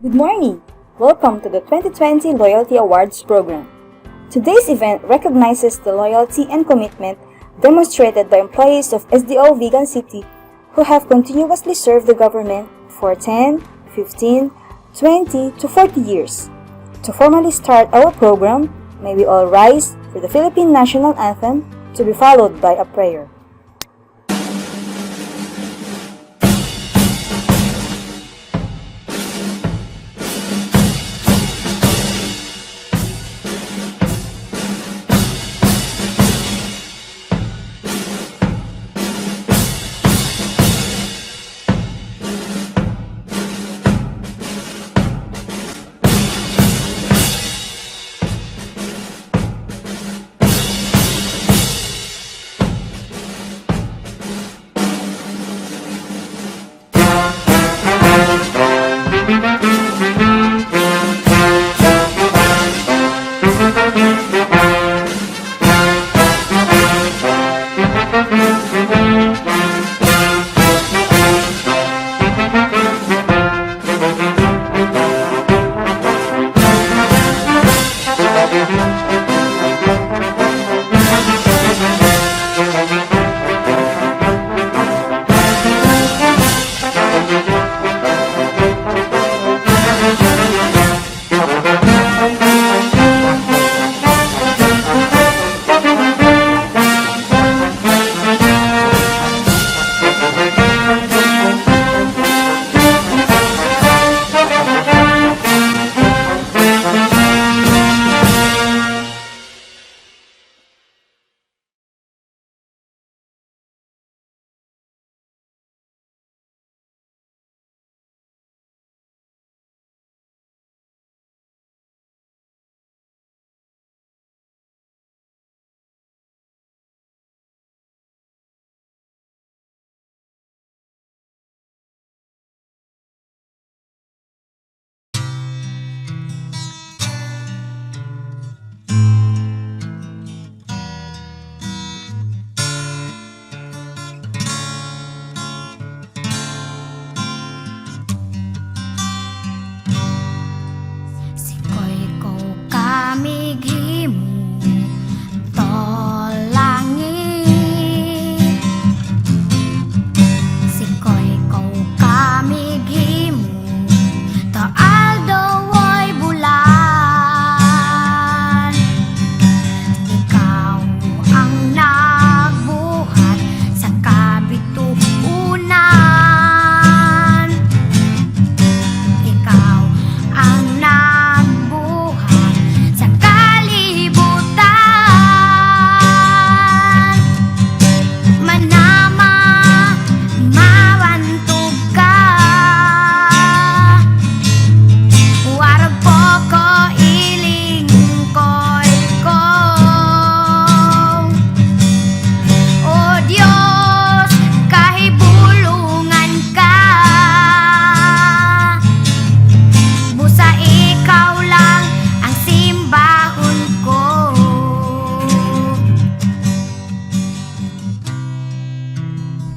Good morning! Welcome to the 2020 Loyalty Awards program. Today's event recognizes the loyalty and commitment demonstrated by employees of SDO Vigan City who have continuously served the government for 10, 15, 20 to 40 years. To formally start our program, may we all rise for the Philippine National Anthem to be followed by a prayer.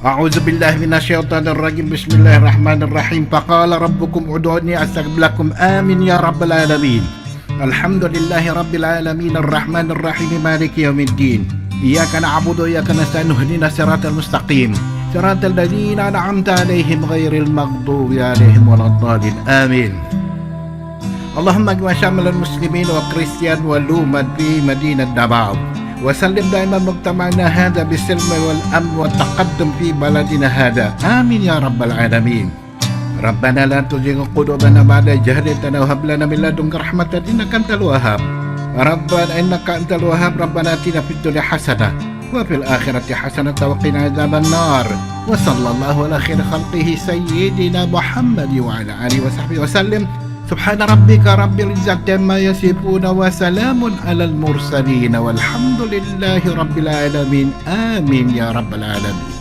أعوذ بالله من الشيطان الرجيم بسم الله الرحمن الرحيم فقال ربكم ادعوني أستجب لكم آمين يا رب العالمين الحمد لله رب العالمين الرحمن الرحيم مالك يوم الدين إياك نعبد وإياك نستعين اهدنا الصراط المستقيم صراط الذين أنعمت عليهم غير المغضوب عليهم ولا الضالين آمين اللهم اجمع شمل المسلمين وكريستيان والأمة في مدينة دباو وسلم دائما مجتمعنا هذا بالسلم والأمن والتقدم في بلدنا هذا آمين يا رب العالمين ربنا لا تزغ قلوبنا بعد إذ هديتنا وهب لنا من لدنك رحمة إنك أنت الوهاب ربنا إنك أنت الوهاب ربنا آتنا في الدنيا حسنة وفي الآخرة حسنة وقنا عذاب النار وصلى الله على خير خلقه سيدنا محمد وعلى آله وصحبه وسلم سبحان ربك رب العزة عما يصفون وسلام على المرسلين والحمد لله رب العالمين آمين يا رب العالمين.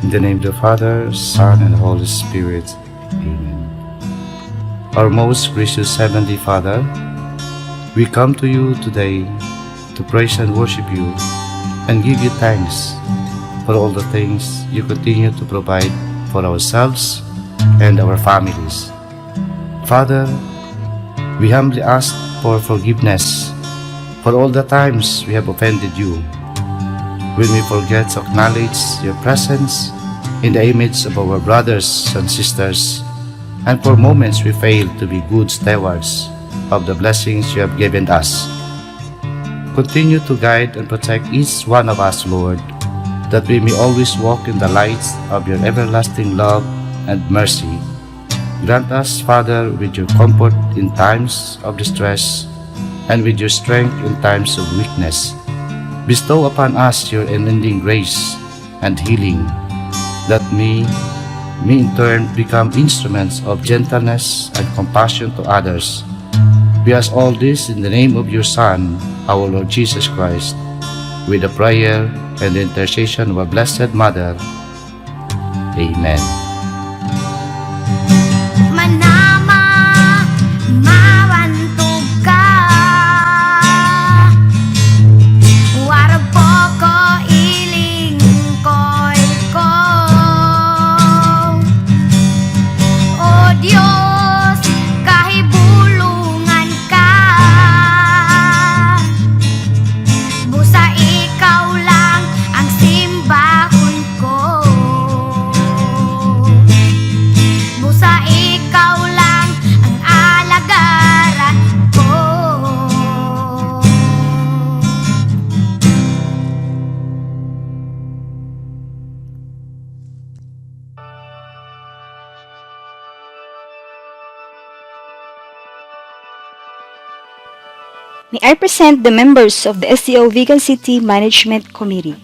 In the name of the Father, Son, and Holy Spirit. Amen. Our most gracious Heavenly Father, we come to you today to praise and worship you and give you thanks for all the things you continue to provide for ourselves and our families. Father, we humbly ask for forgiveness for all the times we have offended you, when we forget to acknowledge your presence in the image of our brothers and sisters, and for moments we fail to be good stewards of the blessings you have given us. Continue to guide and protect each one of us, Lord, that we may always walk in the light of your everlasting love and mercy. Grant us, Father, with your comfort in times of distress and with your strength in times of weakness. Bestow upon us your unending grace and healing, that we may in turn become instruments of gentleness and compassion to others. We ask all this in the name of your Son, our Lord Jesus Christ, with the prayer and the intercession of our Blessed Mother. Amen. Manama, mawantog ka. Warpo ko iling ko'y ko. O Diyos, kahibulungan ka. Busa ikaw lang ang simbahon ko. Busa ikaw lang ang alagaran ko. May I present the members of the SDO Vegan City Management Committee.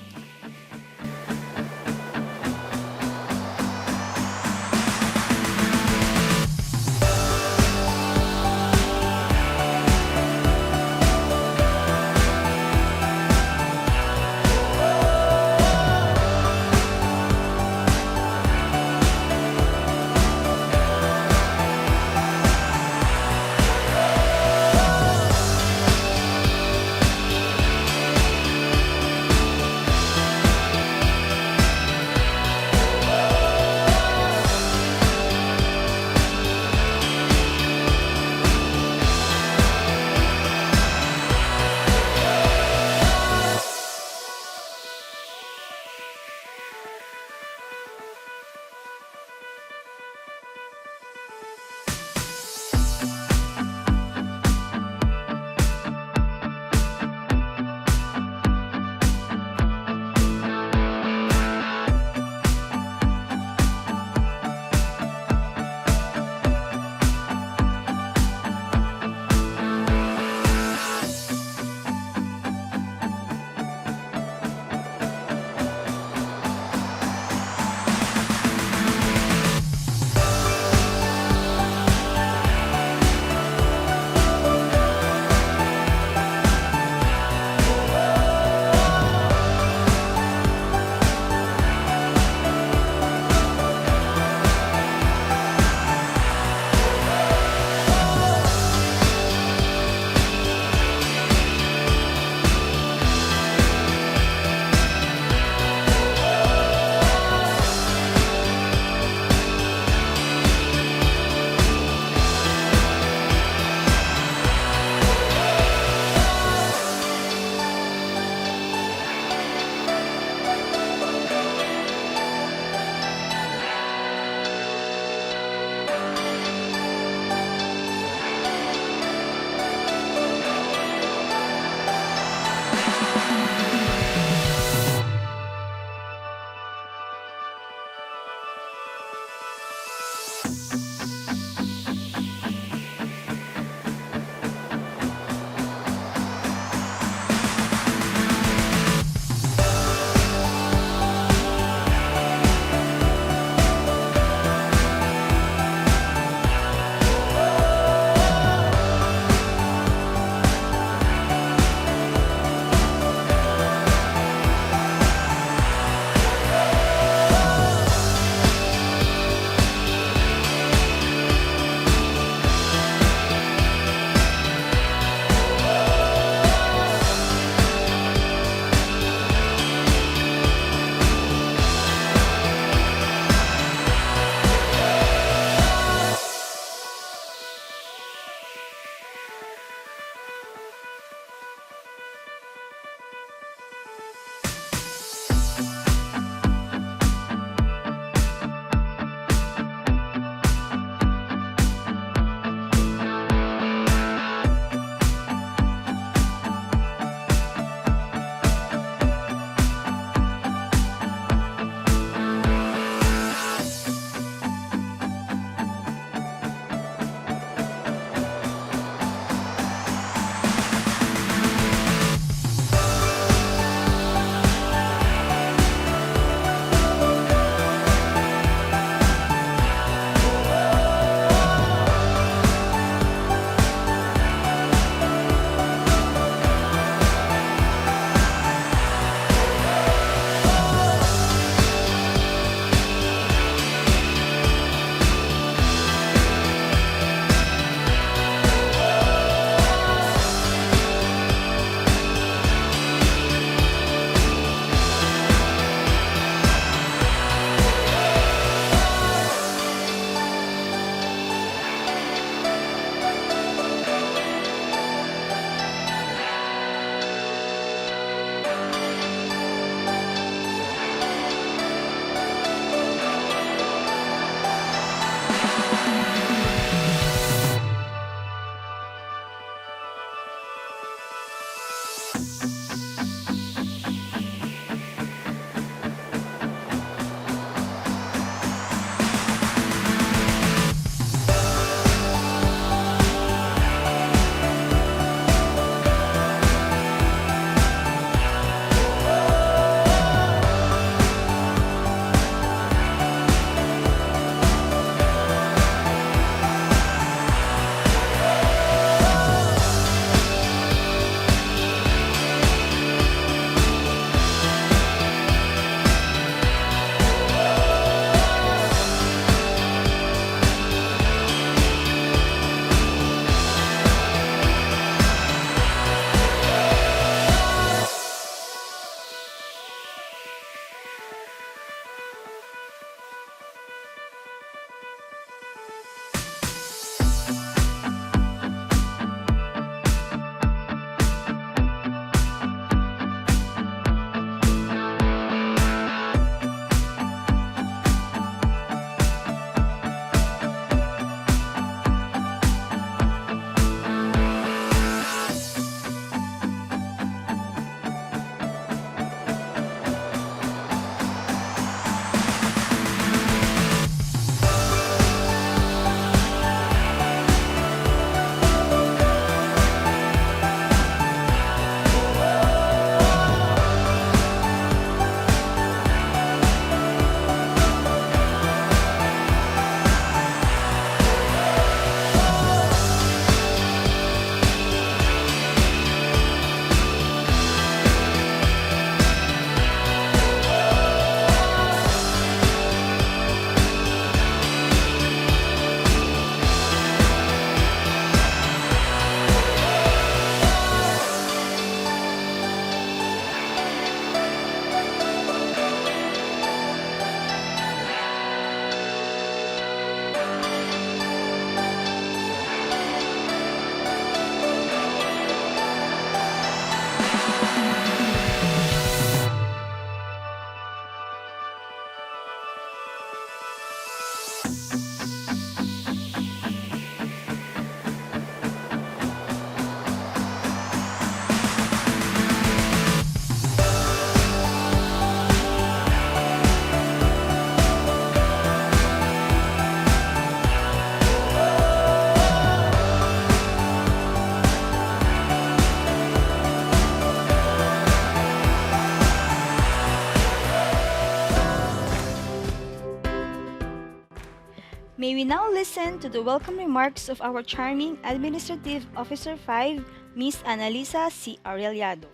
May we now listen to the welcome remarks of our charming Administrative Officer 5, Miss Annalisa C. Aureliado.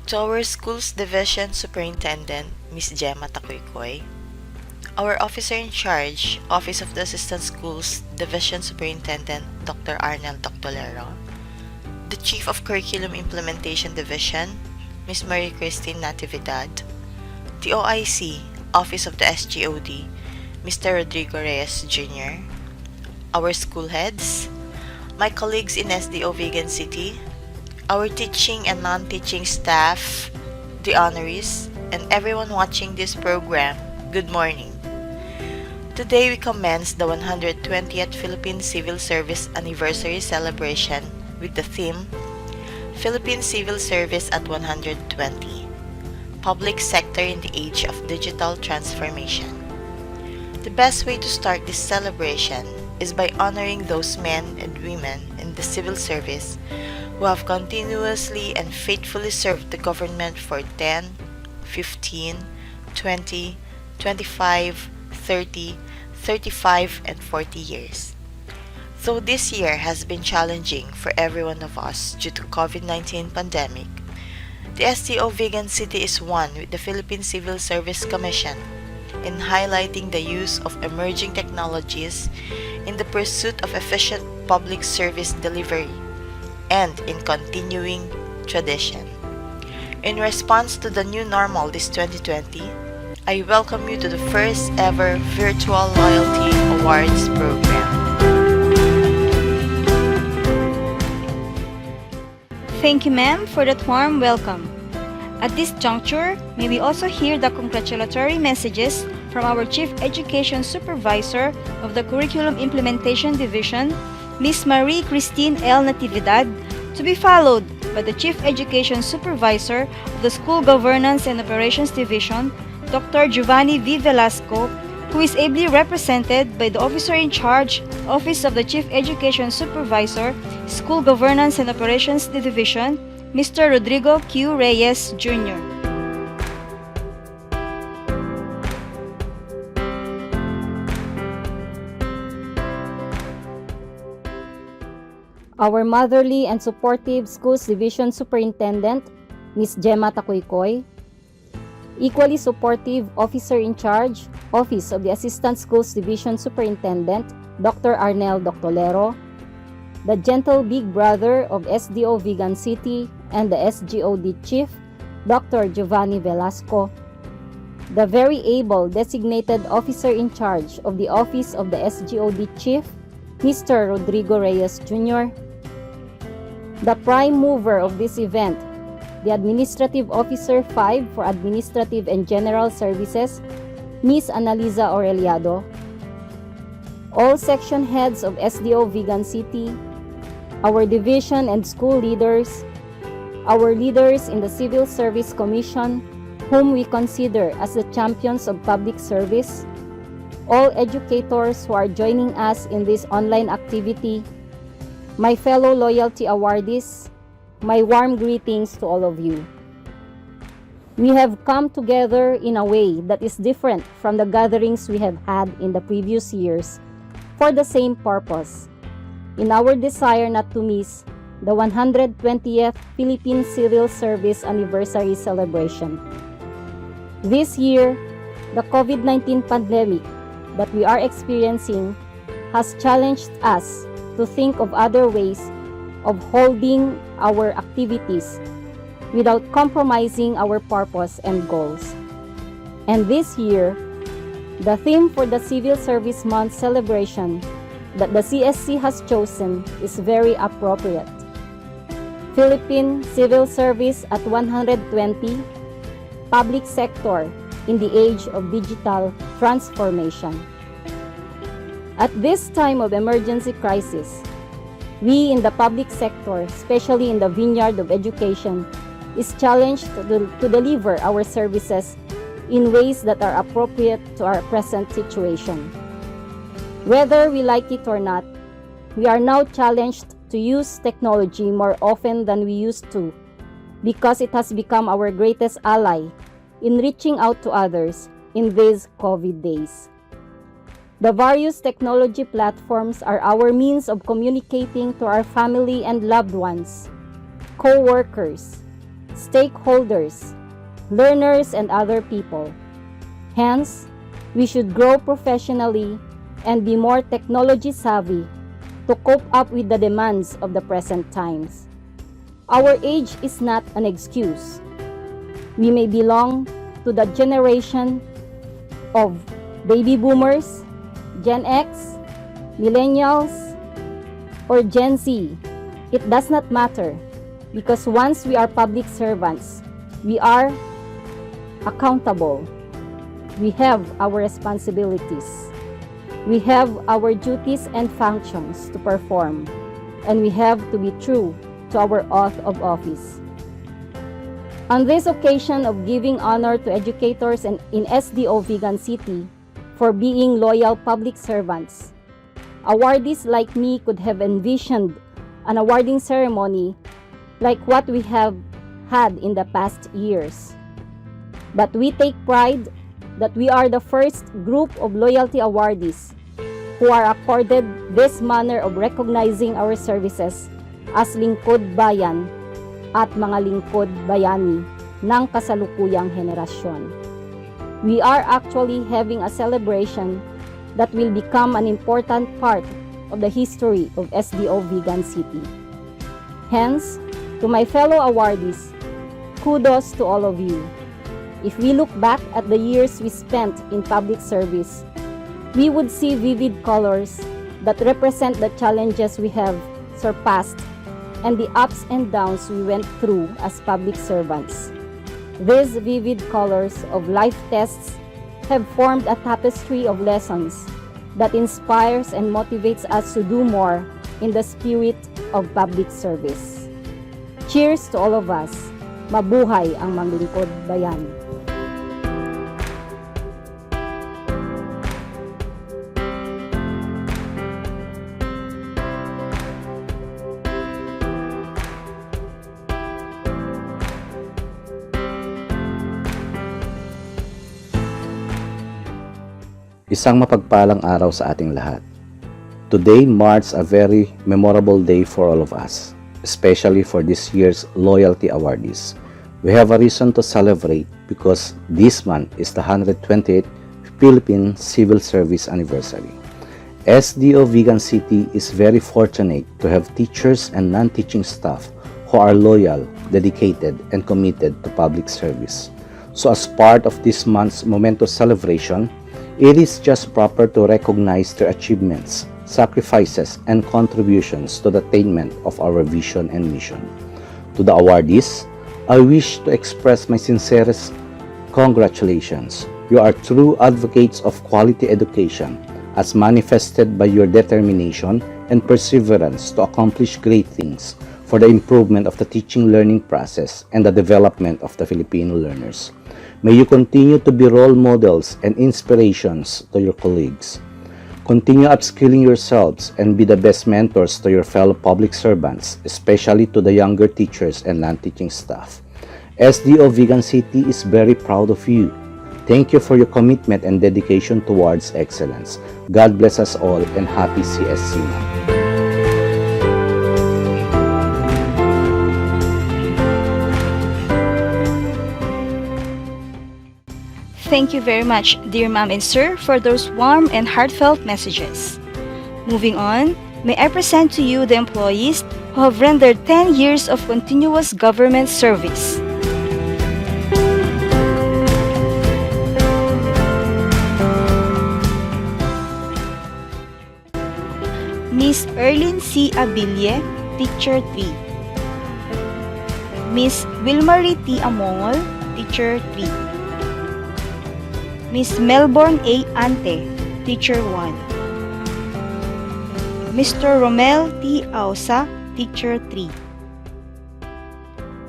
To our Schools Division Superintendent, Ms. Gemma Takoykoy, our Officer in Charge, Office of the Assistant Schools Division Superintendent, Dr. Arnel Doctolero, the Chief of Curriculum Implementation Division, Ms. Marie Christine Natividad, the OIC, Office of the SGOD, Mr. Rodrigo Reyes Jr., our school heads, my colleagues in SDO Vegan City, our teaching and non-teaching staff, the honorees, and everyone watching this program, good morning. Today we commence the 120th Philippine Civil Service Anniversary Celebration with the theme, Philippine Civil Service at 120, Public Sector in the Age of Digital Transformation. The best way to start this celebration is by honoring those men and women in the civil service who have continuously and faithfully served the government for 10, 15, 20, 25, 30, 35, and 40 years. Though this year has been challenging for every one of us due to COVID-19 pandemic, the STO Vegan City is one with the Philippine Civil Service Commission in highlighting the use of emerging technologies in the pursuit of efficient public service delivery and in continuing tradition. In response to the new normal this 2020, I welcome you to the first ever Virtual Loyalty Awards program. Thank you, ma'am, for that warm welcome. At this juncture, may we also hear the congratulatory messages from our Chief Education Supervisor of the Curriculum Implementation Division, Ms. Marie Christine L. Natividad, to be followed by the Chief Education Supervisor of the School Governance and Operations Division, Dr. Giovanni V. Velasco, who is ably represented by the Officer in Charge, Office of the Chief Education Supervisor, School Governance and Operations Division, Mr. Rodrigo Q. Reyes Jr. Our Motherly and Supportive Schools Division Superintendent, Ms. Gemma Takoykoy, Equally Supportive Officer in Charge, Office of the Assistant Schools Division Superintendent, Dr. Arnel Doctolero, the gentle big brother of SDO Vegan City and the SGOD Chief, Dr. Giovanni Velasco, the very able designated officer in charge of the Office of the SGOD Chief, Mr. Rodrigo Reyes Jr., the prime mover of this event, the Administrative Officer 5 for Administrative and General Services, Ms. Annalisa Aureliado, all section heads of SDO Vegan City, our division and school leaders, our leaders in the Civil Service Commission, whom we consider as the champions of public service, all educators who are joining us in this online activity, my fellow loyalty awardees, my warm greetings to all of you. We have come together in a way that is different from the gatherings we have had in the previous years for the same purpose, in our desire not to miss the 120th Philippine Civil Service Anniversary celebration. This year, the COVID-19 pandemic that we are experiencing has challenged us to think of other ways of holding our activities without compromising our purpose and goals. And this year, the theme for the Civil Service Month celebration that the CSC has chosen is very appropriate. Philippine Civil Service at 120, Public Sector in the Age of Digital Transformation. At this time of emergency crisis, we in the public sector, especially in the vineyard of education, is challenged to deliver our services in ways that are appropriate to our present situation. Whether we like it or not, we are now challenged to use technology more often than we used to because it has become our greatest ally in reaching out to others in these COVID days. The various technology platforms are our means of communicating to our family and loved ones, co-workers, stakeholders, learners, and other people. Hence, we should grow professionally and be more technology savvy to cope up with the demands of the present times. Our age is not an excuse. We may belong to the generation of baby boomers, Gen X, millennials, or Gen Z. It does not matter, because once we are public servants, we are accountable. We have our responsibilities. We have our duties and functions to perform, and we have to be true to our oath of office. On this occasion of giving honor to educators in SDO Vigan City for being loyal public servants, awardees like me could have envisioned an awarding ceremony like what we have had in the past years. But we take pride that we are the first group of loyalty awardees who are accorded this manner of recognizing our services as lingkod bayan at mga lingkod bayani ng kasalukuyang henerasyon. We are actually having a celebration that will become an important part of the history of SDO Vigan City. Hence, to my fellow awardees, kudos to all of you. If we look back at the years we spent in public service, we would see vivid colors that represent the challenges we have surpassed and the ups and downs we went through as public servants. These vivid colors of life tests have formed a tapestry of lessons that inspires and motivates us to do more in the spirit of public service. Cheers to all of us. Mabuhay ang manglingkod bayan. Isang mapagpalang araw sa ating lahat. Today marks a very memorable day for all of us, especially for this year's Loyalty Awardees. We have a reason to celebrate because this month is the 128th Philippine Civil Service Anniversary. SDO Vigan City is very fortunate to have teachers and non-teaching staff who are loyal, dedicated, and committed to public service. So as part of this month's momentous celebration, it is just proper to recognize their achievements, sacrifices, and contributions to the attainment of our vision and mission. To the awardees, I wish to express my sincerest congratulations. You are true advocates of quality education, as manifested by your determination and perseverance to accomplish great things for the improvement of the teaching-learning process and the development of the Filipino learners. May you continue to be role models and inspirations to your colleagues. Continue upskilling yourselves and be the best mentors to your fellow public servants, especially to the younger teachers and non-teaching staff. SDO Vigan City is very proud of you. Thank you for your commitment and dedication towards excellence. God bless us all and happy CSC Month. Thank you very much, dear Ma'am and Sir, for those warm and heartfelt messages. Moving on, may I present to you the employees who have rendered 10 years of continuous government service. Miss Erlyn C. Abille, Teacher 3. Miss Wilmarie T. Amongol, Teacher 3. Miss Melbourne A. Ante, Teacher 1. Mr. Romel T. Ausa, Teacher 3.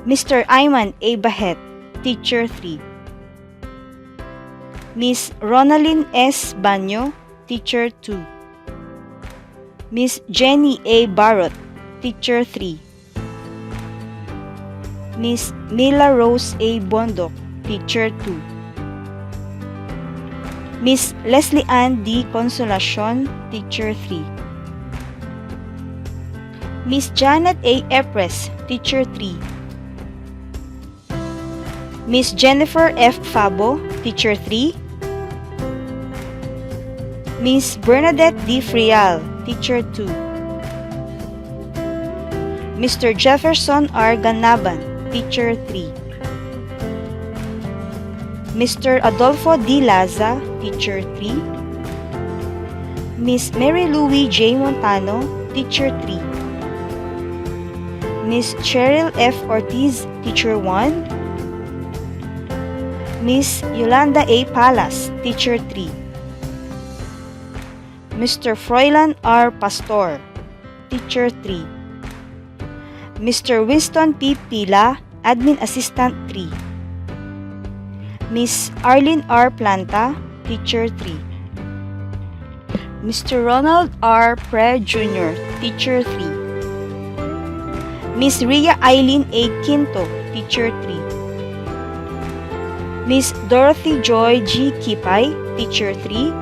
Mr. Ayman A. Bahet, Teacher 3. Miss Ronalyn S. Banyo, Teacher 2. Miss Jenny A. Barrot, Teacher 3. Miss Mila Rose A. Bondok, Teacher 2. Miss Leslie Ann D. Consolacion, Teacher 3. Miss Janet A. Epres, Teacher 3. Miss Jennifer F. Fabo, Teacher 3. Miss Bernadette D. Frial, Teacher 2. Mr. Jefferson R. Ganaban, Teacher 3. Mr. Adolfo D. Laza, Teacher 3. Miss Mary Louie J. Montano, Teacher 3. Miss Cheryl F. Ortiz, Teacher 1. Miss Yolanda A. Palas, Teacher 3. Mr. Froilan R. Pastor, Teacher 3. Mr. Winston P. Pila, Admin Assistant 3. Miss Arlene R. Planta, Teacher 3. Mr. Ronald R. Pre Jr., Teacher 3. Miss Rhea Eileen A. Quinto, Teacher 3. Miss Dorothy Joy G. Kipay, Teacher 3.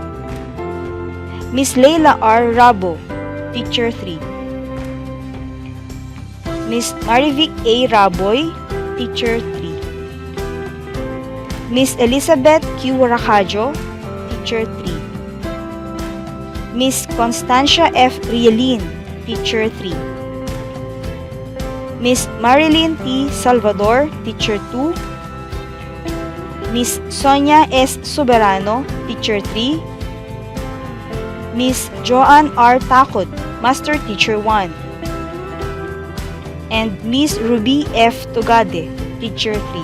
Miss Leila R. Rabo, Teacher 3. Miss Marivic A. Raboy, Teacher 3. Miss Elizabeth Q. Racajo, Teacher 3. Miss Constancia F. Rielin, Teacher 3. Miss Marilyn T. Salvador, Teacher 2. Miss Sonia S. Soberano, Teacher 3. Miss Joanne R. Takod, Master Teacher 1. And Miss Ruby F. Tugade, Teacher 3.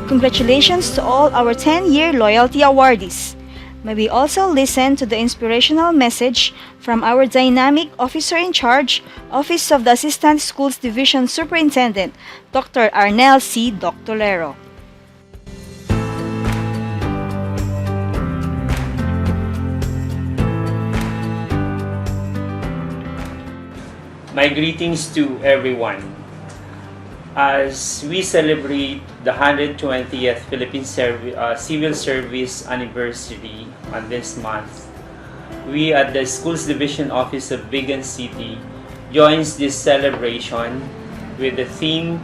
Congratulations to all our 10-year loyalty awardees. May we also listen to the inspirational message from our dynamic officer in charge, Office of the Assistant Schools Division Superintendent, Dr. Arnel C. Doctolero. My greetings to everyone. As we celebrate the 120th Philippine Civil Service Anniversary on this month, we at the Schools Division Office of Vigan City joins this celebration with the theme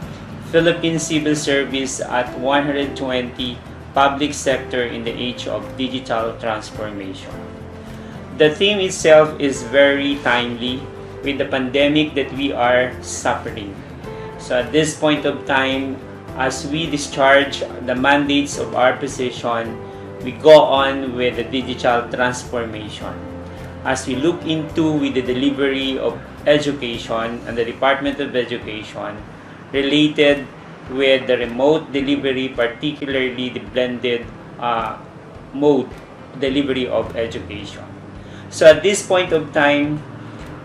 Philippine Civil Service at 120 Public Sector in the Age of Digital Transformation. The theme itself is very timely with the pandemic that we are suffering. So at this point of time, as we discharge the mandates of our position, we go on with the digital transformation. As we look into with the delivery of education and the Department of Education related with the remote delivery, particularly the blended mode delivery of education. So at this point of time,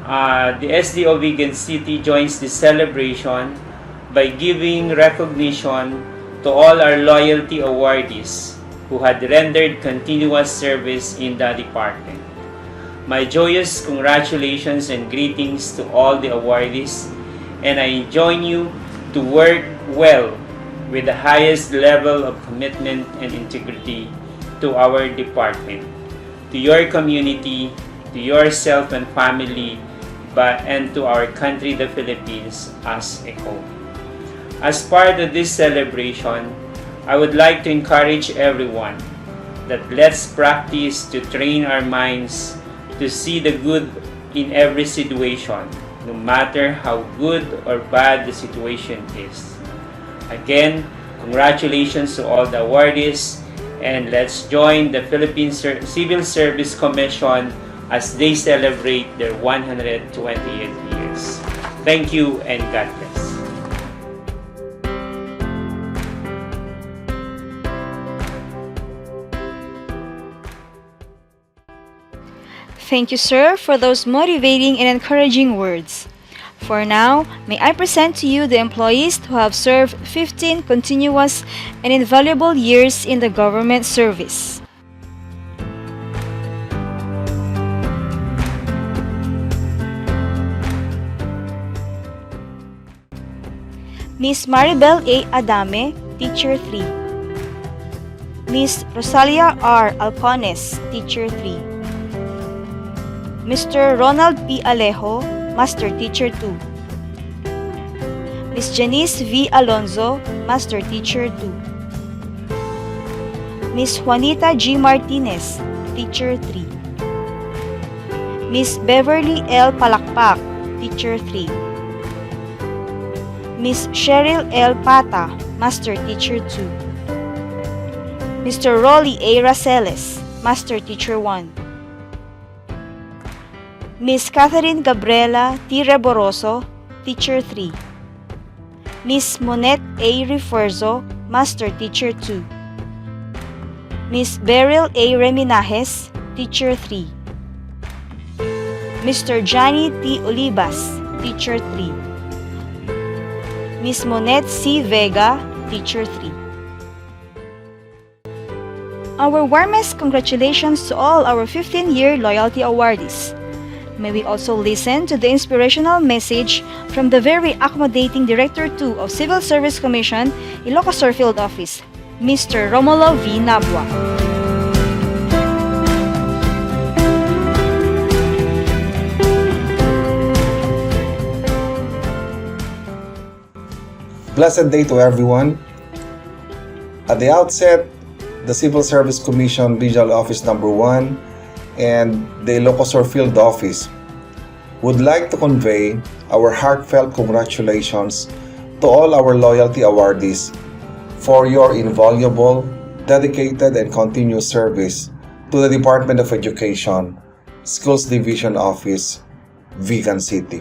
the SDO Vigan City joins this celebration by giving recognition to all our loyalty awardees who had rendered continuous service in the department. My joyous congratulations and greetings to all the awardees, and I join you to work well with the highest level of commitment and integrity to our department, to your community, to yourself and family, and to our country, the Philippines, as a whole. As part of this celebration, I would like to encourage everyone that let's practice to train our minds to see the good in every situation, no matter how good or bad the situation is. Again, congratulations to all the awardees, and let's join the Philippine Civil Service Commission as they celebrate their 128 years. Thank you and God bless. Thank you, sir, for those motivating and encouraging words. For now, may I present to you the employees who have served 15 continuous and invaluable years in the government service. Miss Maribel A. Adame, Teacher 3. Miss Rosalia R. Alcones, Teacher 3. Mr. Ronald P. Alejo, Master Teacher 2. Miss Janice V. Alonzo, Master Teacher 2. Miss Juanita G. Martinez, Teacher 3. Miss Beverly L. Palakpak, Teacher 3. Miss Cheryl L. Pata, Master Teacher 2. Mr. Rolly A. Raceles, Master Teacher 1. Miss Catherine Gabriela T. Reboroso, Teacher 3. Miss Monette A. Refuerzo, Master Teacher 2. Miss Beryl A. Reminajes, Teacher 3. Mr. Johnny T. Olivas, Teacher 3. Miss Monette C. Vega, Teacher 3. Our warmest congratulations to all our 15-year loyalty awardees. May we also listen to the inspirational message from the very accommodating Director 2 of Civil Service Commission, Ilocos Sur Field Office, Mr. Romulo V. Nabua. Blessed day to everyone. At the outset, the Civil Service Commission Regional Office Number 1 and the Ilocos Sur Field Office would like to convey our heartfelt congratulations to all our loyalty awardees for your invaluable, dedicated, and continuous service to the Department of Education, Schools Division Office, Vigan City.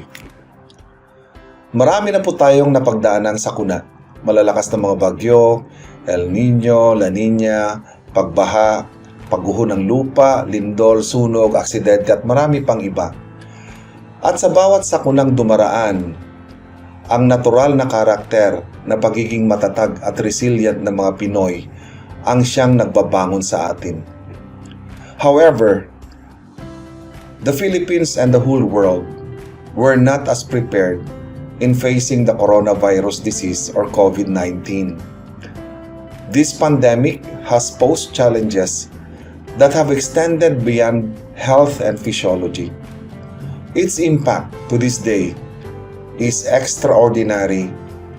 Marami na po tayong napagdaanang sakuna. Malalakas na mga bagyo, El Nino, La Nina, pagbaha, pagguho ng lupa, lindol, sunog, aksidente at marami pang iba. At sa bawat sakunang dumaraan, ang natural na karakter na pagiging matatag at resilient ng mga Pinoy ang siyang nagbabangon sa atin. However, the Philippines and the whole world were not as prepared in facing the coronavirus disease or COVID-19. This pandemic has posed challenges that have extended beyond health and physiology. Its impact to this day is extraordinary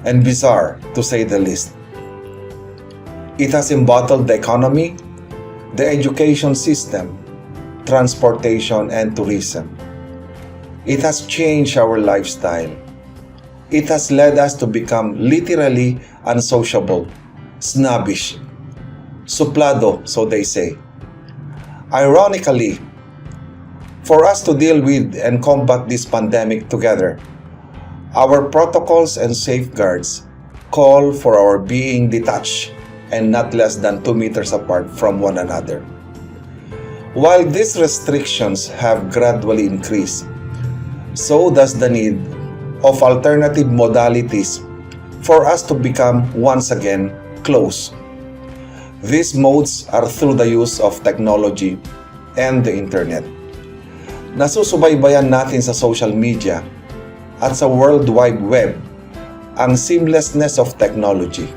and bizarre, to say the least. It has embattled the economy, the education system, transportation, and tourism. It has changed our lifestyle. It has led us to become literally unsociable, snobbish, suplado, so they say. Ironically, for us to deal with and combat this pandemic together, our protocols and safeguards call for our being detached and not less than 2 meters apart from one another. While these restrictions have gradually increased, so does the need of alternative modalities for us to become once again close. These modes are through the use of technology and the internet. Nasusubaybayan natin sa social media at sa World Wide Web ang seamlessness of technology.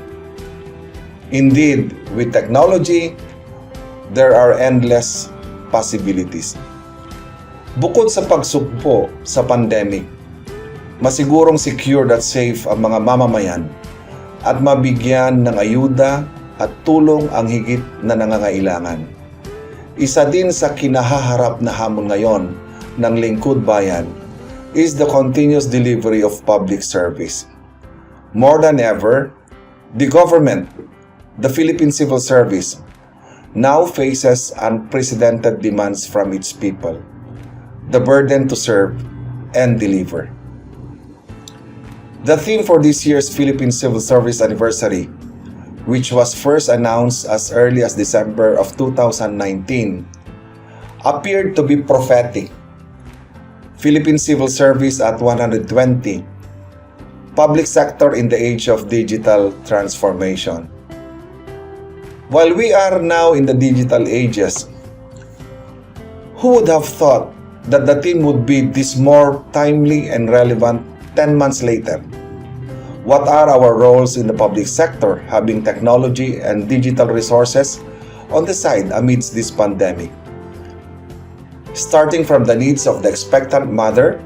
Indeed, with technology, there are endless possibilities. Bukod sa pagsugpo sa pandemic, masigurong secure at safe ang mga mamamayan at mabigyan ng ayuda at tulong ang higit na nangangailangan. Isa din sa kinahaharap na hamon ngayon ng lingkod bayan is the continuous delivery of public service. More than ever, the government, the Philippine Civil Service, now faces unprecedented demands from its people, the burden to serve and deliver. The theme for this year's Philippine Civil Service Anniversary, which was first announced as early as December of 2019, appeared to be prophetic. Philippine Civil Service at 120, public sector in the age of digital transformation. While we are now in the digital ages, who would have thought that the theme would be this more timely and relevant 10 months later? What are our roles in the public sector, having technology and digital resources on the side amidst this pandemic. Starting from the needs of the expectant mother,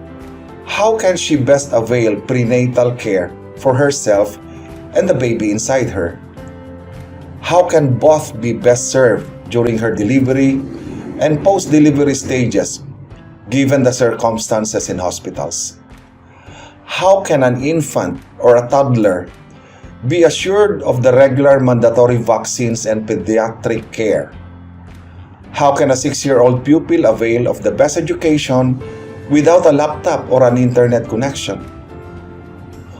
how can she best avail prenatal care for herself and the baby inside her? How can both be best served during her delivery and post-delivery stages, given the circumstances in hospitals? How can an infant or a toddler be assured of the regular mandatory vaccines and pediatric care? How can a 6-year-old pupil avail of the best education without a laptop or an internet connection?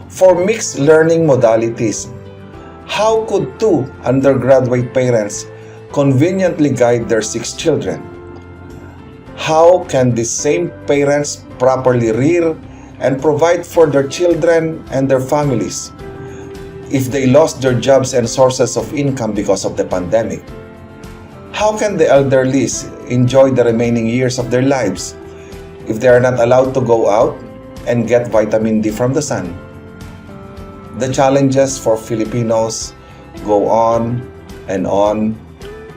For mixed learning modalities, how could 2 undergraduate parents conveniently guide their 6 children? How can these same parents properly rear and provide for their children and their families if they lost their jobs and sources of income because of the pandemic? How can the elderly enjoy the remaining years of their lives if they are not allowed to go out and get vitamin D from the sun? The challenges for Filipinos go on,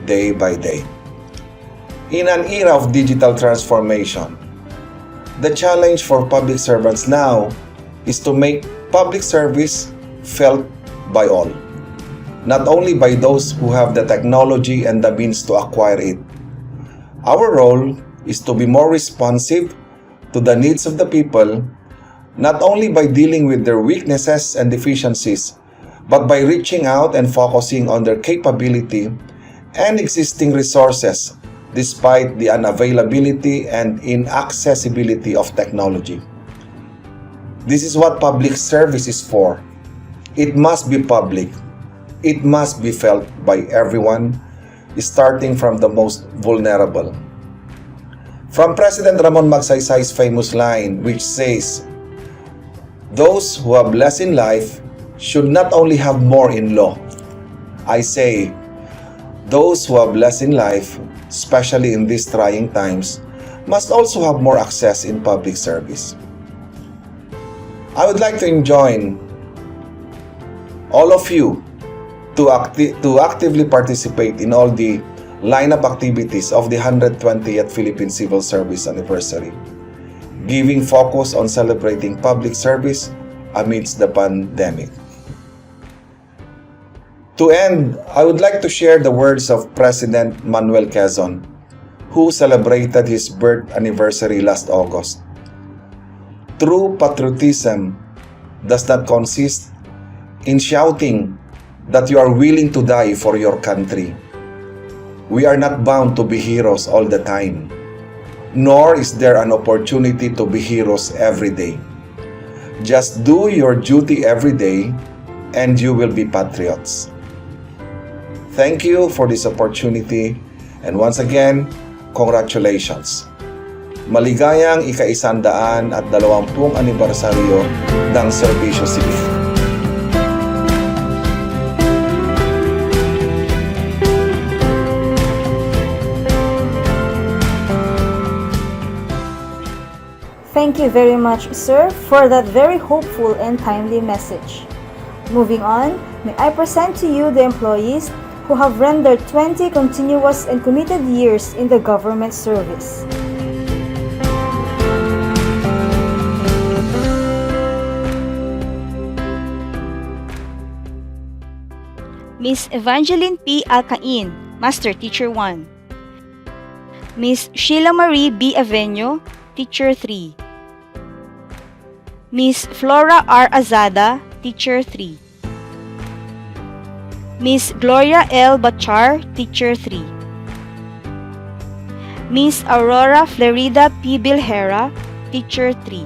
day by day. In an era of digital transformation, the challenge for public servants now is to make public service felt by all, not only by those who have the technology and the means to acquire it. Our role is to be more responsive to the needs of the people, not only by dealing with their weaknesses and deficiencies, but by reaching out and focusing on their capability and existing resources despite the unavailability and inaccessibility of technology. This is what public service is for. It must be public. It must be felt by everyone, starting from the most vulnerable. From President Ramon Magsaysay's famous line, which says, "Those who have less in life should not only have more in law." I say, those who have less in life, especially in these trying times, must also have more access in public service. I would like to enjoin all of you to actively participate in all the lineup activities of the 120th Philippine Civil Service Anniversary, giving focus on celebrating public service amidst the pandemic. To end, I would like to share the words of President Manuel Quezon, who celebrated his birth anniversary last August. True patriotism does not consist in shouting that you are willing to die for your country. We are not bound to be heroes all the time, nor is there an opportunity to be heroes every day. Just do your duty every day and you will be patriots. Thank you for this opportunity and once again, congratulations. Maligayang ika-120 anibersaryo ng Serbisyo Sibil. Thank you very much, sir, for that very hopeful and timely message. Moving on, may I present to you the employees who have rendered 20 continuous and committed years in the government service. Miss Evangeline P. Alcain, Master Teacher 1. Miss Sheila Marie B. Avenio, Teacher 3. Miss Flora R. Azada, Teacher 3. Miss Gloria L. Bachar, Teacher 3. Miss Aurora Florida P. Bilhera, Teacher 3.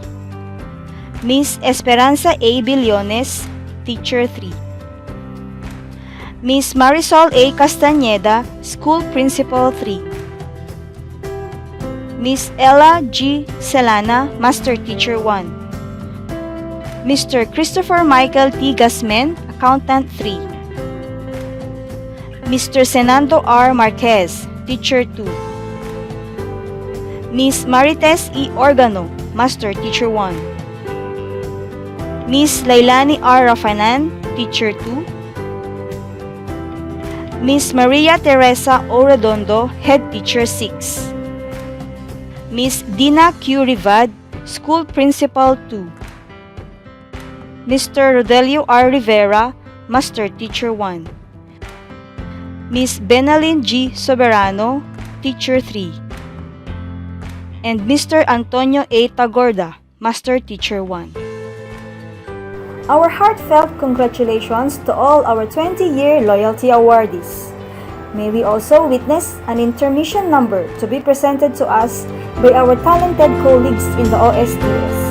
Miss Esperanza A. Billones, Teacher 3. Miss Marisol A. Castañeda, School Principal 3. Miss Ella G. Celana, Master Teacher 1. Mr. Christopher Michael T. Gasmen, Accountant 3. Mr. Senando R. Marquez, Teacher 2. Miss Marites E. Organo, Master Teacher 1. Miss Lailani R. Rafanan, Teacher 2. Miss Maria Teresa O. Redondo, Head Teacher 6. Miss Dina Q. Rivad, School Principal 2. Mr. Rodelio R. Rivera, Master Teacher 1. Miss Benalyn G. Soberano, Teacher 3. And Mr. Antonio A. Tagorda, Master Teacher 1. Our heartfelt congratulations to all our 20-year loyalty awardees. May we also witness an intermission number to be presented to us by our talented colleagues in the OSTS.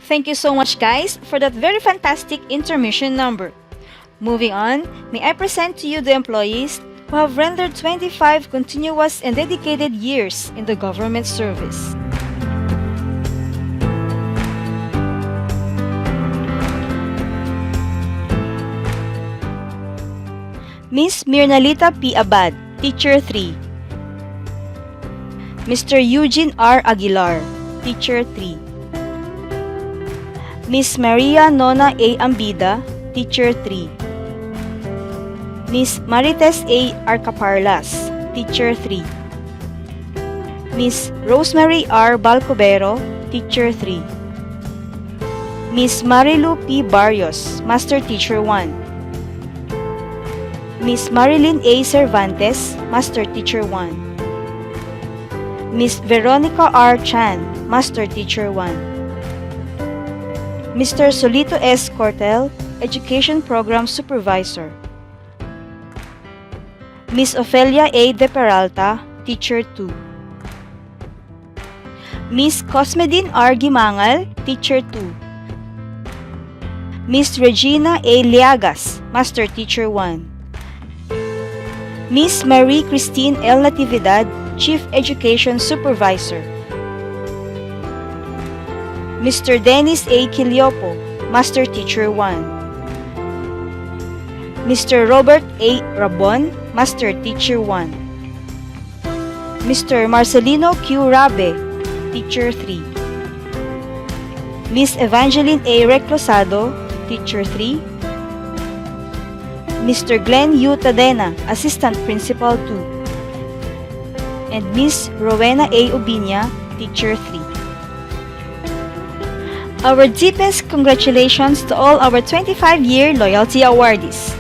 Thank you so much, guys, for that very fantastic intermission number. Moving on, may I present to you the employees who have rendered 25 continuous and dedicated years in the government service. Miss Mirnalita P. Abad, Teacher 3. Mr. Eugene R. Aguilar, Teacher 3. Miss Maria Nona A. Ambida, Teacher 3. Miss Marites A. Arcaparlas, Teacher 3. Miss Rosemary R. Balcobero, Teacher 3. Miss Marilu P. Barrios, Master Teacher 1. Miss Marilyn A. Cervantes, Master Teacher 1. Miss Veronica R. Chan, Master Teacher 1. Mr. Solito S. Cortel, Education Program Supervisor. Miss Ofelia A. De Peralta, Teacher 2. Miss Cosmedine R. Gimangal, Teacher 2. Miss Regina A. Liagas, Master Teacher 1. Miss Marie Christine L. Natividad, Chief Education Supervisor. Mr. Dennis A. Quiliopo, Master Teacher 1. Mr. Robert A. Rabon, Master Teacher 1. Mr. Marcelino Q. Rabe, Teacher 3. Miss Evangeline A. Reclosado, Teacher 3. Mr. Glenn U. Tadena, Assistant Principal 2. And Miss Rowena A. Ubiña, Teacher 3. Our deepest congratulations to all our 25-year loyalty awardees.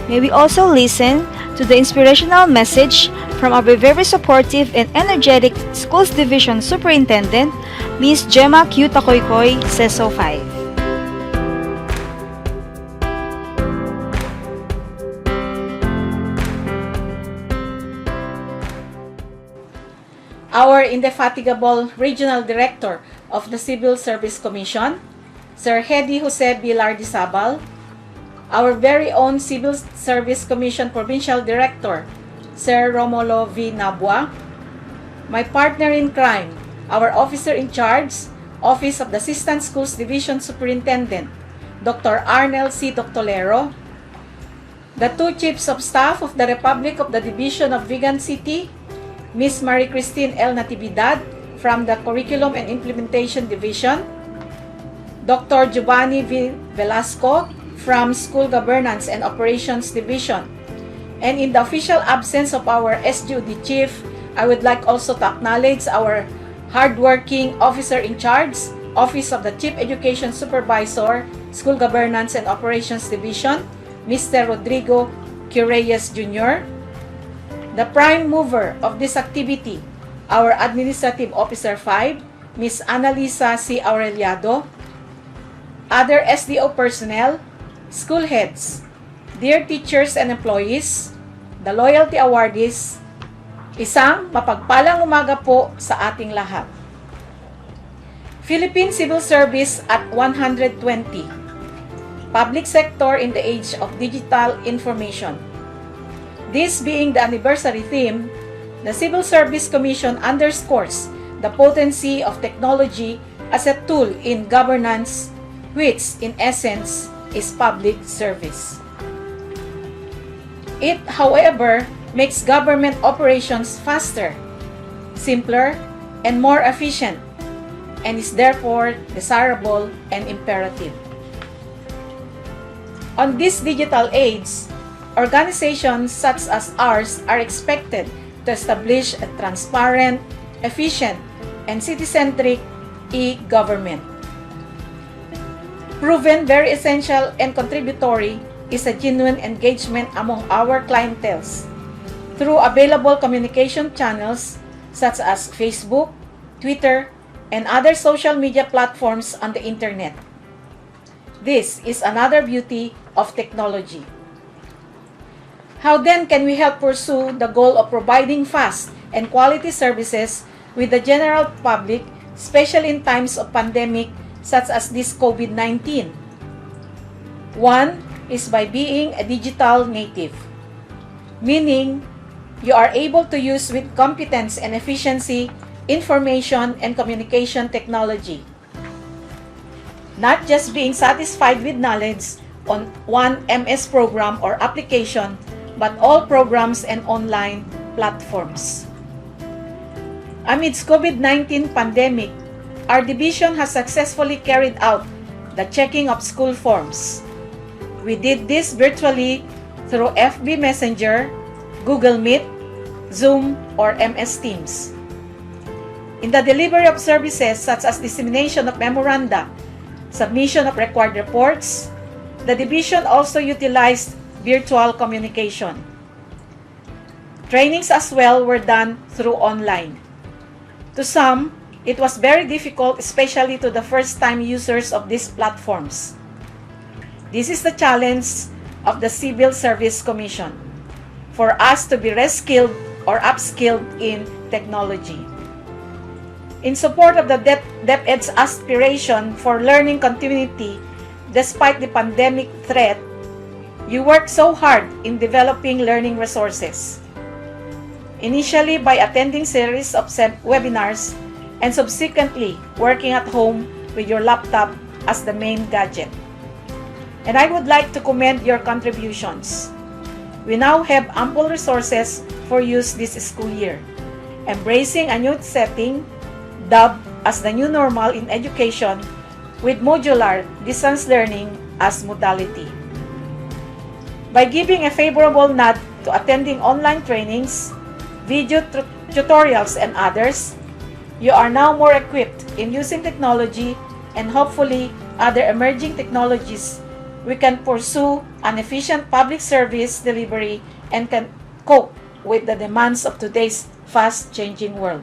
May we also listen to the inspirational message from our very supportive and energetic Schools Division Superintendent, Miss Gemma Q. Takoykoy, CESO 5. Our indefatigable Regional Director of the Civil Service Commission, Sir Hedy Jose B. Lardizabal, our very own Civil Service Commission Provincial Director, Sir Romulo V. Nabua, my partner in crime, our Officer in Charge, Office of the Assistant Schools Division Superintendent, Dr. Arnel C. Doctolero, the two Chiefs of Staff of the Republic of the Division of Vigan City, Miss Marie Christine L. Natividad from the Curriculum and Implementation Division, Dr. Giovanni V. Velasco from School Governance and Operations Division. And in the official absence of our SGOD Chief, I would like also to acknowledge our hardworking Officer in Charge, Office of the Chief Education Supervisor, School Governance and Operations Division, Mr. Rodrigo Cureyes Jr., the prime mover of this activity, our Administrative Officer 5, Ms. Annalisa C. Aureliado, other SDO personnel, school heads, dear teachers and employees, the loyalty awardees, isang mapagpalang umaga po sa ating lahat. Philippine Civil Service at 120. Public sector in the age of digital information. This being the anniversary theme, the Civil Service Commission underscores the potency of technology as a tool in governance, which in essence is public service. It, however, makes government operations faster, simpler, and more efficient, and is therefore desirable and imperative. On this digital age, organizations such as ours are expected to establish a transparent, efficient, and city-centric e-government. Proven very essential and contributory is a genuine engagement among our clienteles through available communication channels such as Facebook, Twitter, and other social media platforms on the internet. This is another beauty of technology. How then can we help pursue the goal of providing fast and quality services with the general public, especially in times of pandemic such as this COVID-19. One is by being a digital native, meaning you are able to use with competence and efficiency information and communication technology. Not just being satisfied with knowledge on one MS program or application, but all programs and online platforms. Amidst COVID-19 pandemic, our division has successfully carried out the checking of school forms. We did this virtually through FB Messenger, Google Meet, Zoom, or MS Teams. In the delivery of services such as dissemination of memoranda, submission of required reports, the division also utilized virtual communication. Trainings as well were done through online. To some, it was very difficult, especially to the first-time users of these platforms. This is the challenge of the Civil Service Commission, for us to be reskilled or upskilled in technology. In support of the DepEd's aspiration for learning continuity despite the pandemic threat, you worked so hard in developing learning resources. Initially by attending series of webinars and subsequently working at home with your laptop as the main gadget. And I would like to commend your contributions. We now have ample resources for use this school year, embracing a new setting dubbed as the new normal in education with modular distance learning as modality. By giving a favorable nod to attending online trainings, video tutorials, and others, you are now more equipped in using technology and hopefully other emerging technologies. We can pursue an efficient public service delivery and can cope with the demands of today's fast-changing world.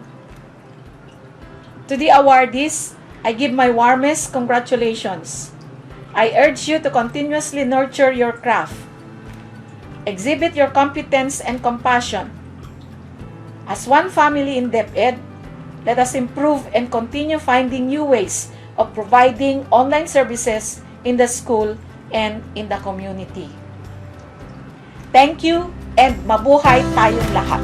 To the awardees, I give my warmest congratulations. I urge you to continuously nurture your craft. Exhibit your competence and compassion. As one family in DepEd, let us improve and continue finding new ways of providing online services in the school and in the community. Thank you and mabuhay tayong lahat!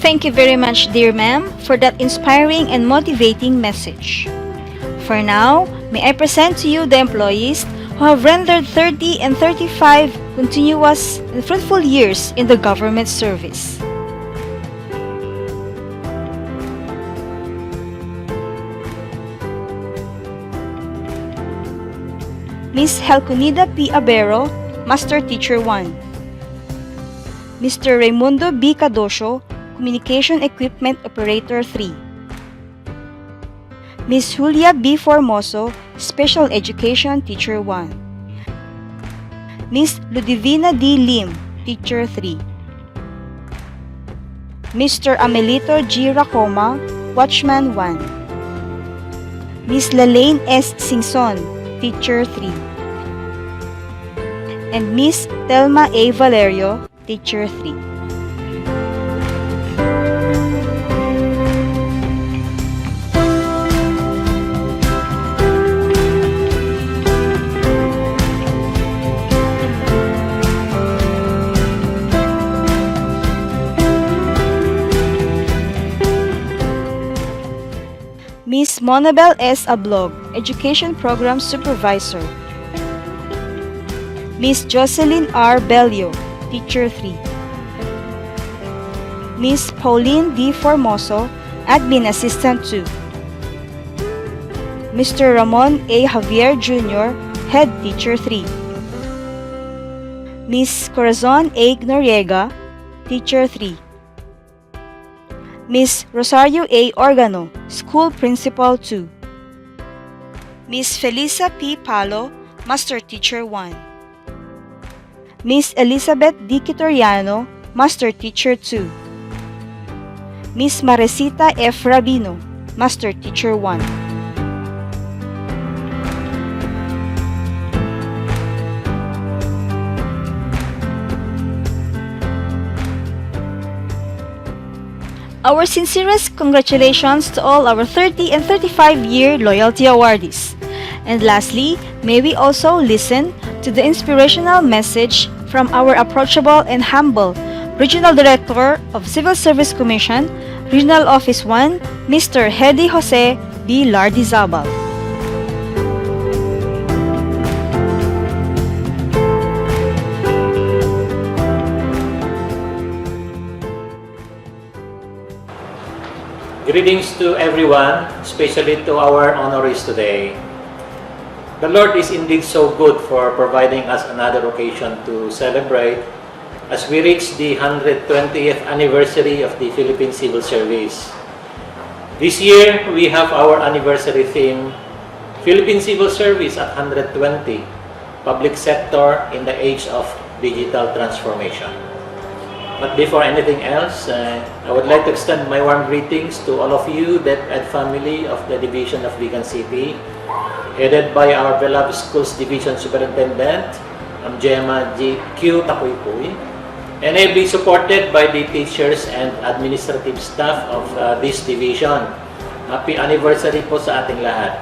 Thank you very much, dear ma'am, for that inspiring and motivating message. For now, may I present to you the employees who have rendered 30 and 35 continuous and fruitful years in the government service. Ms. Helconida P. Abero, Master Teacher 1. Mr. Raimundo B. Cadosio, Communication Equipment Operator 3. Ms. Julia B. Formoso, Special Education Teacher 1. Ms. Ludivina D. Lim, Teacher 3. Mr. Amelito G. Racoma, Watchman 1. Ms. Lalaine S. Singson, Teacher 3. And Ms. Telma A. Valerio, Teacher 3. Ms. Monabel S. Ablog, Education Program Supervisor. Ms. Jocelyn R. Belio, Teacher 3. Ms. Pauline D. Formoso, Admin Assistant 2. Mr. Ramon A. Javier Jr., Head Teacher 3. Ms. Corazon A. Noriega, Teacher 3. Ms. Rosario A. Organo, School Principal 2. Ms. Felisa P. Palo, Master Teacher 1. Ms. Elizabeth D. Quitoriano, Master Teacher 2. Ms. Maresita F. Rabino, Master Teacher 1. Our sincerest congratulations to all our 30 and 35-year loyalty awardees. And lastly, may we also listen to the inspirational message from our approachable and humble Regional Director of Civil Service Commission, Regional Office 1, Mr. Hedy Jose B. Lardizabal. Greetings to everyone, especially to our honorees today. The Lord is indeed so good for providing us another occasion to celebrate as we reach the 120th anniversary of the Philippine Civil Service. This year, we have our anniversary theme, Philippine Civil Service at 120, Public Sector in the Age of Digital Transformation. But before anything else, I would like to extend my warm greetings to all of you, DepEd family of the Division of Vigan City, headed by our beloved Schools Division Superintendent, Gemma G.Q. Takoypoy, and ably supported by the teachers and administrative staff of this division. Happy anniversary po sa ating lahat.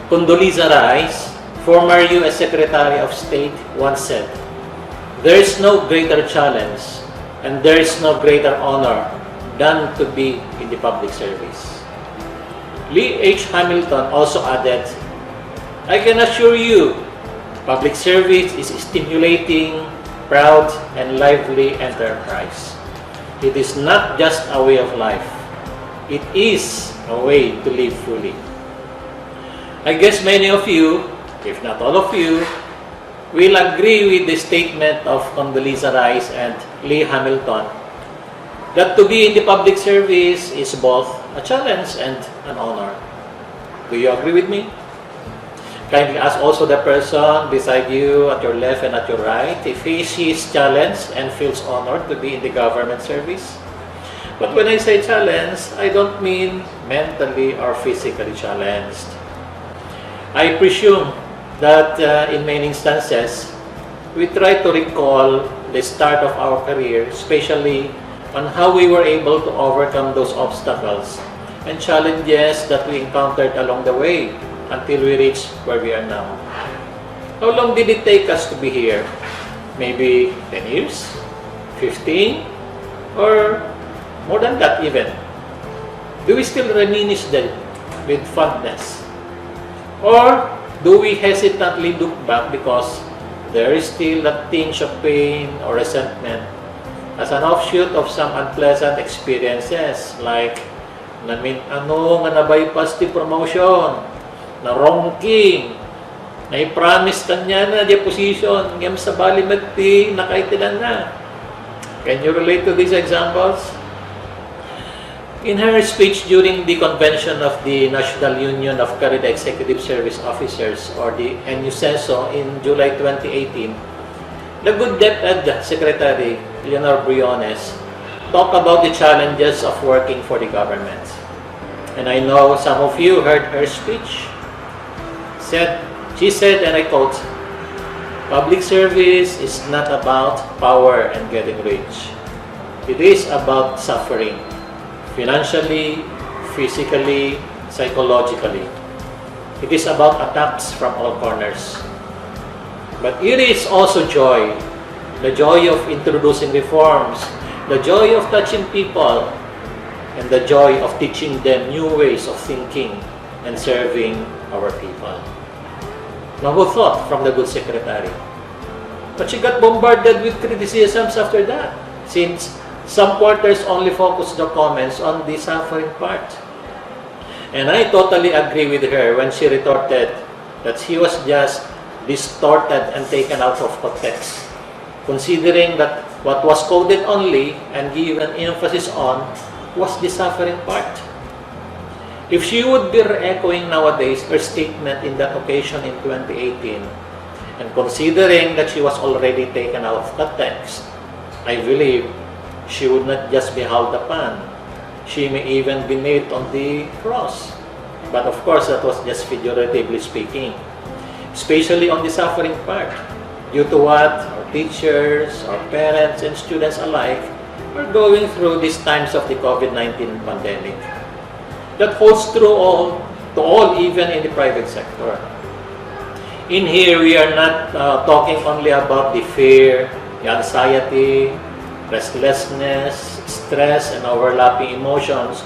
Condoleezza Rice, former U.S. Secretary of State, once said, "There is no greater challenge and there is no greater honor than to be in the public service." Lee H. Hamilton also added, "I can assure you, public service is a stimulating, proud, and lively enterprise. It is not just a way of life. It is a way to live fully." I guess many of you, if not all of you, will agree with the statement of Condoleezza Rice and Lee Hamilton that to be in the public service is both a challenge and an honor. Do you agree with me? Kindly ask also the person beside you at your left and at your right if she is challenged and feels honored to be in the government service. But when I say challenged, I don't mean mentally or physically challenged. I presume that in many instances, we try to recall the start of our career, especially on how we were able to overcome those obstacles and challenges that we encountered along the way until we reach where we are now. How long did it take us to be here? Maybe 10 years? 15? Or more than that even? Do we still reminisce them with fondness? Or do we hesitantly look back because there is still a tinge of pain or resentment as an offshoot of some unpleasant experiences like nga na-bypass the promotion, na wrongking, na i-promise kanya na the position, ngam sa balimagti, nakaitilan na. Can you relate to these examples? In her speech during the convention of the National Union of Career Executive Service Officers, or the NUCESO, in July 2018, the good DepEd Secretary, Leonor Briones, talked about the challenges of working for the government. And I know some of you heard her speech. She said, and I quote, "Public service is not about power and getting rich. It is about suffering. Financially, physically, psychologically. It is about attacks from all corners. But it is also joy, the joy of introducing reforms, the joy of touching people, and the joy of teaching them new ways of thinking and serving our people." Noble thought from the good secretary. But she got bombarded with criticisms after that, since some quarters only focused the comments on the suffering part. And I totally agree with her when she retorted that she was just distorted and taken out of context, considering that what was quoted only and given emphasis on was the suffering part. If she would be re-echoing nowadays her statement in that occasion in 2018, and considering that she was already taken out of context, I believe she would not just be held upon. She may even be nailed on the cross. But of course, that was just figuratively speaking. Especially on the suffering part, due to what our teachers, our parents, and students alike we're going through these times of the COVID-19 pandemic. That holds true to all, even in the private sector. In here, we are not talking only about the fear, the anxiety, restlessness, stress, and overlapping emotions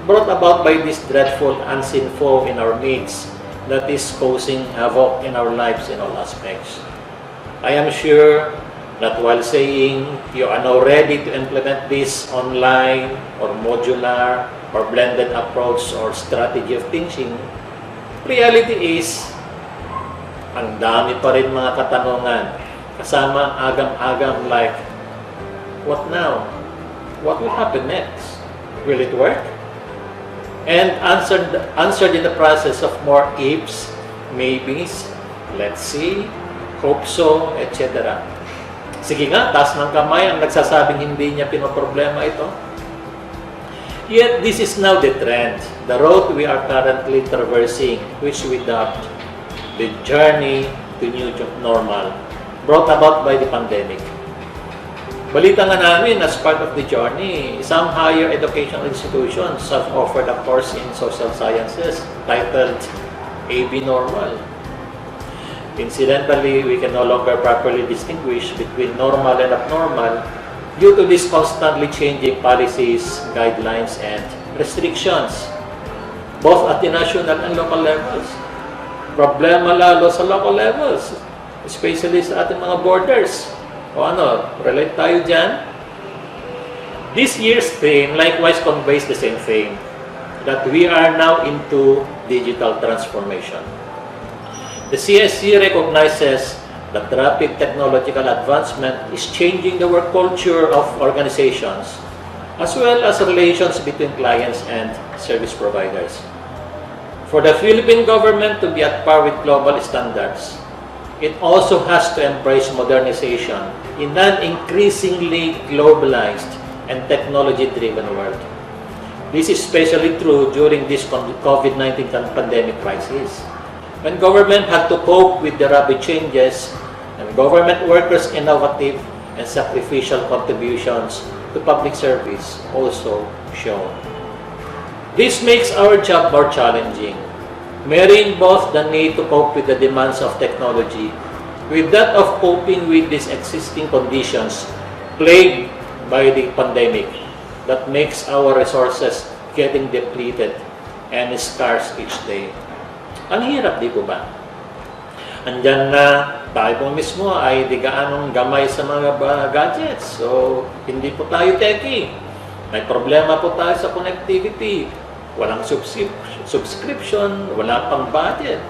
brought about by this dreadful unseen foe in our midst that is causing havoc in our lives in all aspects. I am sure that while saying you are now ready to implement this online or modular or blended approach or strategy of teaching, reality is, ang dami pa rin mga katanungan, kasama agam-agam like, what now? What will happen next? Will it work? And answered in the process of more ifs, maybes, let's see, hope so, etc. Sige nga, taas ng kamay ang nagsasabing hindi niya pinoproblema ito. Yet this is now the trend, the road we are currently traversing, which we dubbed the journey to new normal, brought about by the pandemic. Balita nga namin, as part of the journey, some higher educational institutions have offered a course in social sciences titled AB Normal. Incidentally, we can no longer properly distinguish between normal and abnormal due to these constantly changing policies, guidelines, and restrictions, both at the national and local levels. Problema lalo sa local levels, especially sa ating mga borders. O ano, relate tayo dyan? This year's theme likewise conveys the same thing, that we are now into digital transformation. The CSC recognizes that rapid technological advancement is changing the work culture of organizations, as well as relations between clients and service providers. For the Philippine government to be at par with global standards, it also has to embrace modernization in an increasingly globalized and technology-driven world. This is especially true during this COVID-19 pandemic crisis, when government had to cope with the rapid changes and government workers' innovative and sacrificial contributions to public service also shown. This makes our job more challenging, marrying both the need to cope with the demands of technology with that of coping with these existing conditions plagued by the pandemic that makes our resources getting depleted and scarce each day. Ang hirap, di po ba? Andyan na tayo po mismo ay di gaanong gamay sa mga gadgets. So, hindi po tayo techie. May problema po tayo sa connectivity. Walang subscription, wala pang budget,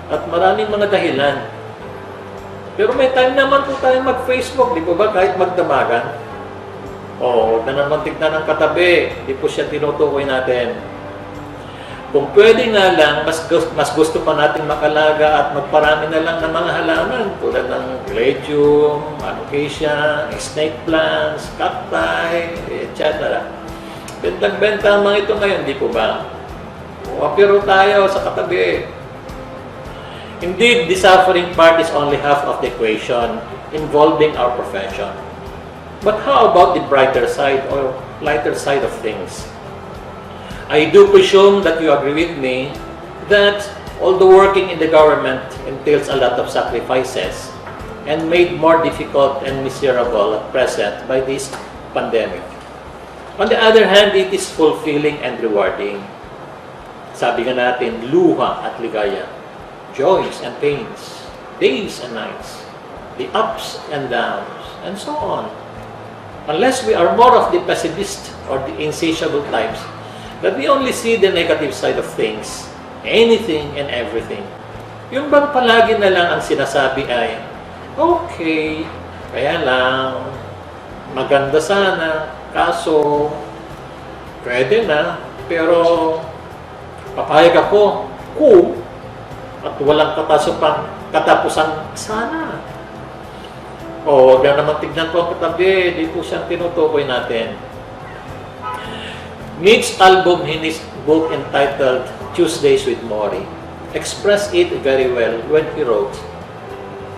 at maraming mga dahilan. Pero may time naman po tayo mag-Facebook, di po ba, kahit magdamagan? O, na naman tignan ng katabi, di po siya tinutukoy natin. Kung pwede nga lang, mas gusto pa natin makalaga at magparami na lang ng mga halaman, tulad ng legume, alocasia, snake plants, cacti, etc. Bentang-benta ang mga ito ngayon, di po ba? Pero tayo sa katabi. Indeed, the suffering part is only half of the equation involving our profession. But how about the brighter side or lighter side of things? I do presume that you agree with me that although working in the government entails a lot of sacrifices and made more difficult and miserable at present by this pandemic, on the other hand, it is fulfilling and rewarding. Sabi nga natin, luha at ligaya, joys and pains, days and nights, the ups and downs, and so on. Unless we are more of the pessimist or the insatiable types, that we only see the negative side of things, anything and everything. Yung bang palagi na lang ang sinasabi ay, okay, kaya lang, maganda sana, kaso, pwede na, pero papayag ako kung at walang katapusan sana. O, huwag na naman tignan po ang katabi, di po siyang tinutukoy natin. Mitch's album in his book entitled Tuesdays with Maury expressed it very well when he wrote,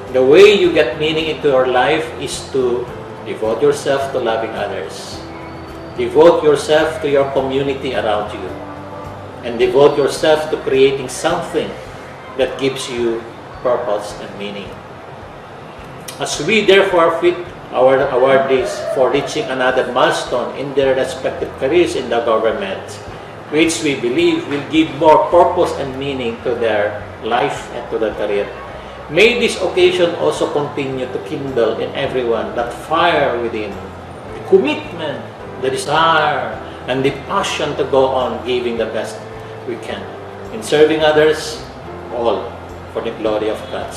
"The way you get meaning into your life is to devote yourself to loving others. Devote yourself to your community around you. And devote yourself to creating something that gives you purpose and meaning. As we therefore fit our awardees for reaching another milestone in their respective careers in the government, which we believe will give more purpose and meaning to their life and to their career, may this occasion also continue to kindle in everyone that fire within, the commitment, the desire, and the passion to go on giving the best we can in serving others, all for the glory of God.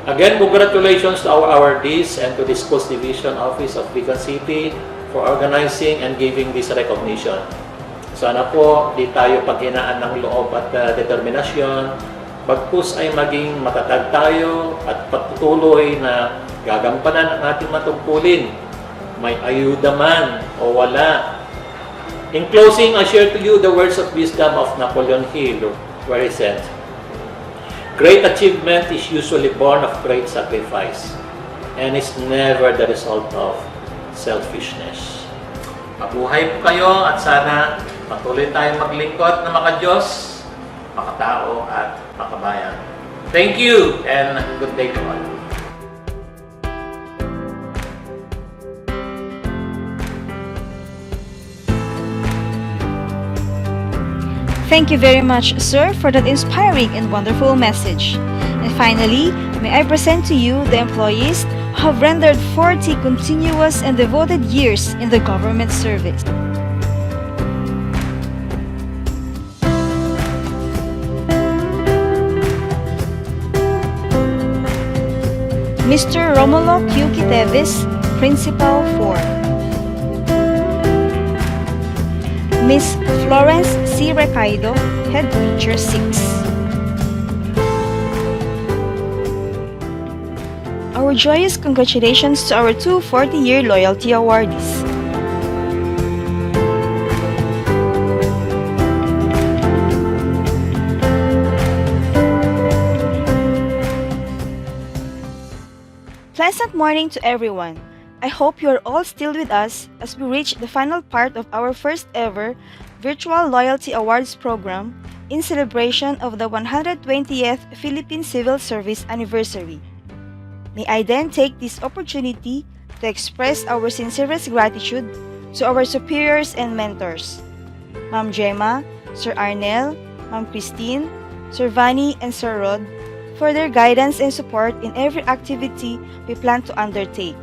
Again, congratulations to our awardees and to the Schools Division Office of Vigan City for organizing and giving this recognition. Sana po di tayo paghinaan ng loob at determinasyon, bagkus ay maging matatag tayo at patutuloy na gagampanan ang ating matungkulin, may ayuda man o wala. In closing, I share to you the words of wisdom of Napoleon Hill, where he said, "Great achievement is usually born of great sacrifice and is never the result of selfishness." Mabuhay po kayo at sana patuloy tayong maglingkod na maka-Diyos, makatao at makabayan. Thank you and good day to all. Thank you very much, sir, for that inspiring and wonderful message. And finally, may I present to you the employees who have rendered 40 continuous and devoted years in the government service. Mr. Romulo Q. Quiteves, Principal 4. Miss Florence C. Recaido, Head Teacher 6. Our joyous congratulations to our two 40-year loyalty awardees. Pleasant morning to everyone. I hope you are all still with us as we reach the final part of our first ever Virtual Loyalty Awards program in celebration of the 120th Philippine Civil Service Anniversary. May I then take this opportunity to express our sincerest gratitude to our superiors and mentors, Ma'am Gemma, Sir Arnel, Ma'am Christine, Sir Vani, and Sir Rod, for their guidance and support in every activity we plan to undertake.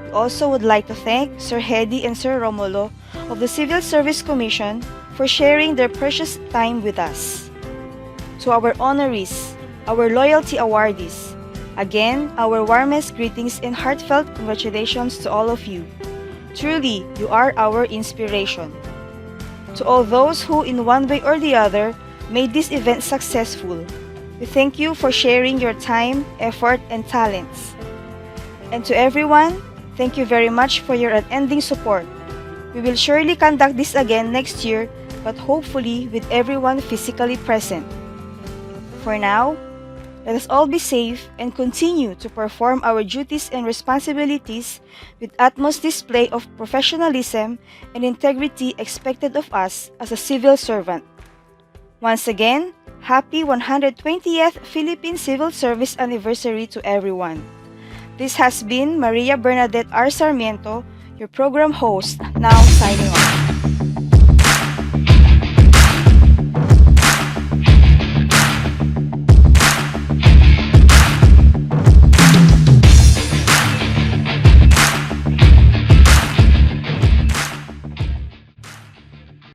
We also would like to thank Sir Hedy and Sir Romulo of the Civil Service Commission for sharing their precious time with us. To our honorees, our loyalty awardees, again, our warmest greetings and heartfelt congratulations to all of you. Truly, you are our inspiration. To all those who in one way or the other made this event successful, we thank you for sharing your time, effort, and talents. And to everyone, thank you very much for your unending support. We will surely conduct this again next year, but hopefully with everyone physically present. For now, let us all be safe and continue to perform our duties and responsibilities with utmost display of professionalism and integrity expected of us as a civil servant. Once again, happy 120th Philippine Civil Service Anniversary to everyone. This has been Maria Bernadette R. Sarmiento, your program host, now signing off.